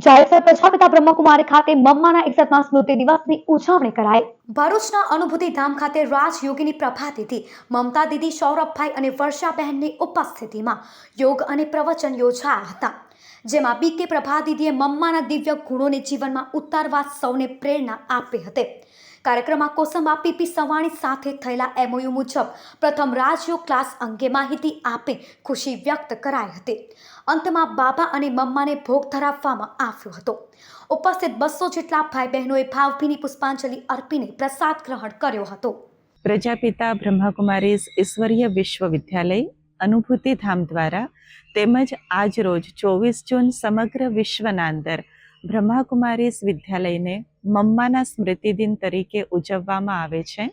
જાયસર પ્રજાપિતા બ્રહ્મકુમારી ખાતે મમ્માના 61મા સ્મૃતિ દિવસની ઉજવણી કરાઈ। ભરૂચના અનુભૂતિ ધામ ખાતે રાજયોગીની પ્રભાતિથિ મમતા દીદી, સૌરભભાઈ અને વર્ષાબહેનની ઉપસ્થિતિમાં યોગ અને પ્રવચન યોજાયા હતા, જેમાં બીકે પ્રભાદીદીએ મમ્માના દિવ્ય ગુણોને જીવનમાં ઉતારવા સૌને પ્રેરણા આપી હતી। કાર્યક્રમમાં કોસંબા પીપી સવાણી સાથે થયેલા એમઓયુ મુજબ પ્રથમ રાજયોગ ક્લાસ અંગે માહિતી આપી ખુશી વ્યક્ત કરાઈ હતી। અંતમાં બાબા અને મમ્માને ભોગ ધરાવવામાં આવ્યો હતો। ઉપસ્થિત 200 જેટલા ભાઈ બહેનોએ ભાવભીની પુષ્પાંજલિ અર્પીને પ્રસાદ ગ્રહણ કર્યો હતો। પ્રજાપિતા બ્રહ્માકુમારી ઈશ્વરીય વિશ્વવિદ્યાલય અનુભૂતિ ધામ દ્વારા તેમજ આજ રોજ 24 જૂન સમગ્ર વિશ્વના અંદર બ્રહ્માકુમારી વિદ્યાલયને મમ્માના સ્મૃતિદિન તરીકે ઉજવવામાં આવે છે।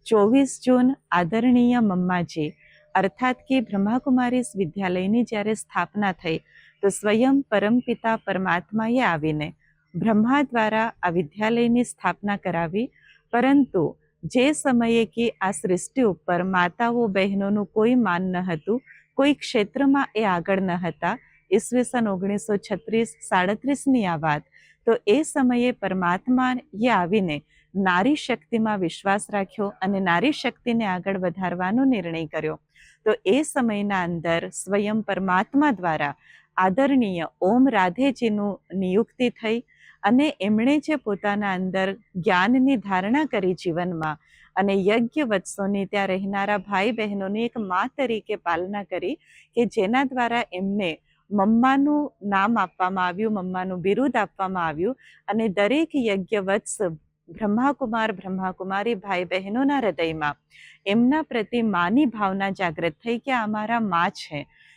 24 જૂન આદરણીય મમ્માજી અર્થાત કે બ્રહ્માકુમારી વિદ્યાલયની જ્યારે સ્થાપના થઈ તો સ્વયં પરમપિતા પરમાત્માએ આવીને બ્રહ્મા દ્વારા આ વિદ્યાલયની સ્થાપના કરાવી, પરંતુ જે સમયે કે આ સૃષ્ટિ ઉપર માતાઓ બહેનોનું કોઈ માન ન હતું, કોઈ ક્ષેત્રમાં એ આગળ ન હતા, ઈસવીસન 1936-37ની આ વાત, તો એ સમયે પરમાત્માએ આવીને નારી શક્તિમાં વિશ્વાસ રાખ્યો અને નારી શક્તિને આગળ વધારવાનો નિર્ણય કર્યો। તો એ સમયના અંદર સ્વયં પરમાત્મા દ્વારા આદરણીય ઓમ રાધેજીનું નિયુક્તિ થઈ અને એમણે જે પોતાના અંદર જ્ઞાનની ધારણા કરી જીવનમાં અને યજ્ઞ વત્સોની ત્યાં રહેનારા ભાઈ બહેનોની એક મા તરીકે પાલના કરી કે જેના દ્વારા એમને મમ્માનું નામ આપવામાં આવ્યું, મમ્માનું બિરુદ આપવામાં આવ્યું અને દરેક યજ્ઞ વત્સ બ્રહ્માકુમાર બ્રહ્માકુમારી ભાઈ બહેનોના હૃદયમાં એમના પ્રતિ માની ભાવના જાગૃત થઈ કે અમારા મા છે